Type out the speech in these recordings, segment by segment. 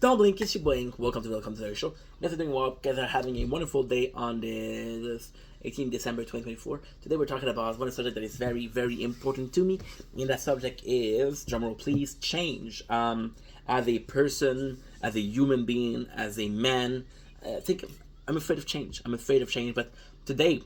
Don't blink, it's your blink. Welcome to the show. Guys are doing well. Guys are having a wonderful day on this 18th December 2024. Today we're talking about one subject that is very, very important to me. And that subject is, drumroll please, change. As a person, as a human being, as a man, I'm afraid of change. I'm afraid of change, but today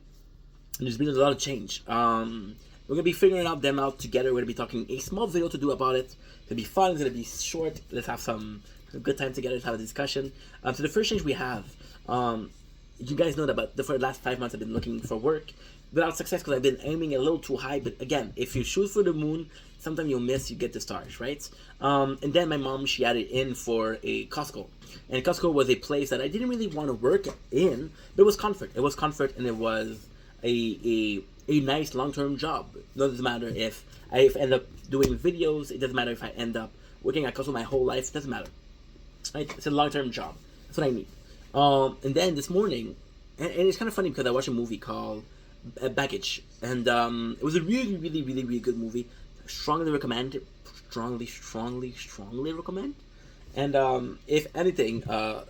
there's been a lot of change. We're gonna be figuring them out together. We're gonna be talking a small video to do about it. It's gonna be fun. It's gonna be short. Let's have some good time together. Let's have a discussion. So the first change we have, you guys know that, but for the last 5 months I've been looking for work without success because I've been aiming a little too high. But again, if you shoot for the moon, sometimes you'll miss. You get the stars, right? And then my mom, she added in for a Costco, and Costco was a place that I didn't really want to work in, but it was comfort. It was comfort, and it was a nice long-term job. It doesn't matter if I end up doing videos. It doesn't matter if I end up working at Costco my whole life. It doesn't matter. Right? It's a long-term job. That's what I need. And then this morning, and it's kind of funny because I watched a movie called Baggage, and it was a really, really, really, really good movie. Strongly recommend. Strongly recommend. And if anything, you're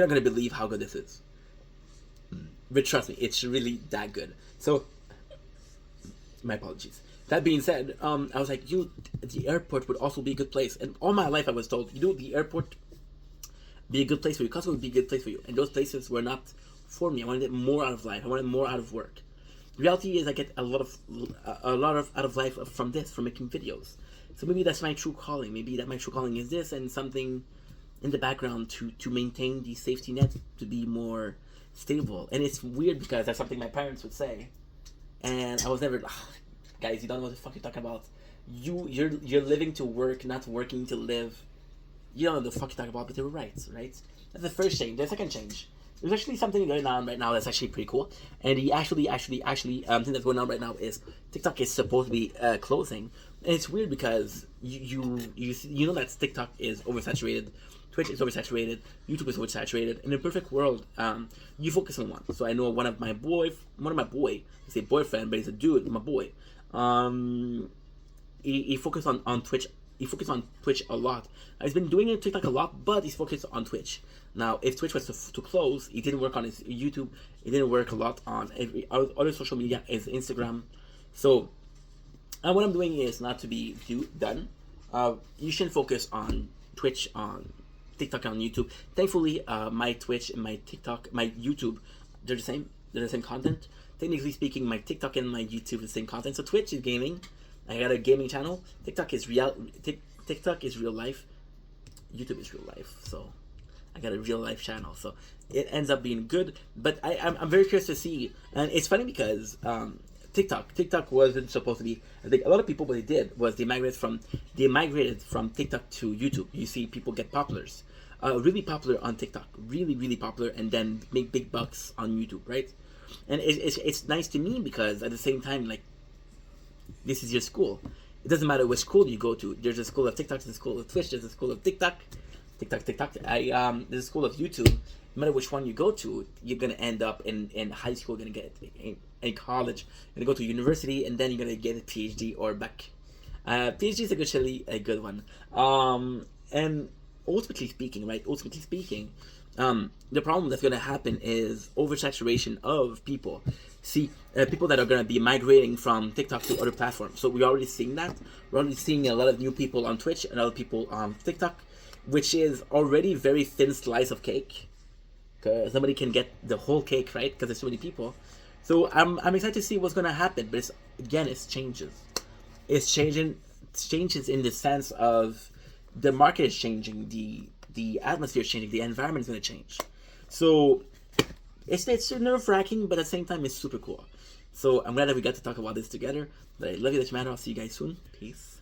not gonna believe how good this is. But trust me, it's really that good. So, my apologies. That being said, I was like, the airport would also be a good place. And all my life I was told, the airport be a good place for you. Costco would be a good place for you. And those places were not for me. I wanted more out of life. I wanted more out of work. The reality is I get a lot of out of life from making videos. So maybe that's my true calling. Maybe that my true calling is this and something in the background to maintain the safety net to be more stable. And it's weird because that's something my parents would say. And I was never, guys, you don't know what the fuck you're talking about. You're living to work, not working to live. You don't know what the fuck you're talking about, but they were right? That's the first change. The second change, there's actually something going on right now that's actually pretty cool. And the actually thing that's going on right now is TikTok is supposed to be closing, and it's weird because you know that TikTok is oversaturated, Twitch is oversaturated, YouTube is oversaturated. In a perfect world, you focus on one. So I know one of my boy, I say boyfriend, but he's a dude, my boy. He focused on Twitch. He focused on Twitch a lot. He's been doing it TikTok a lot, but he's focused on Twitch. Now, if Twitch was to close, he didn't work on his YouTube. He didn't work a lot on every other social media, is Instagram. So, what I'm doing is not to be done. You should focus on Twitch, on TikTok, on YouTube. Thankfully, my Twitch and my TikTok, my YouTube, they're the same. They're the same content. Technically speaking, my TikTok and my YouTube are the same content. So Twitch is gaming. I got a gaming channel. TikTok is real life. YouTube is real life. So I got a real life channel. So it ends up being good. But I'm very curious to see. And it's funny because TikTok wasn't supposed to be. I think a lot of people, what they did was they migrated from TikTok to YouTube. You see people get populars. Really popular on TikTok. Really, really popular. And then make big bucks on YouTube, right? And it's nice to me because at the same time, like, this is your school. It doesn't matter which school you go to. There's a school of TikTok, there's a school of Twitch, there's a school of TikTok. There's a school of YouTube. No matter which one you go to, you're gonna end up in high school, gonna get in college, you're gonna go to university, and then you're gonna get a PhD or back. PhD is a good one. And ultimately speaking, the problem that's going to happen is oversaturation of people. See, people that are going to be migrating from TikTok to other platforms. So we're already seeing that. We're already seeing a lot of new people on Twitch and other people on TikTok, which is already very thin slice of cake. Because nobody can get the whole cake, right? Because there's so many people. So I'm excited to see what's going to happen. But it's changes. It's changes in the sense of the market is changing, the atmosphere is changing, the environment is going to change. So it's nerve-wracking, but at the same time it's super cool. So I'm glad that we got to talk about this together. But I love you, that matter. I'll see you guys soon. Peace.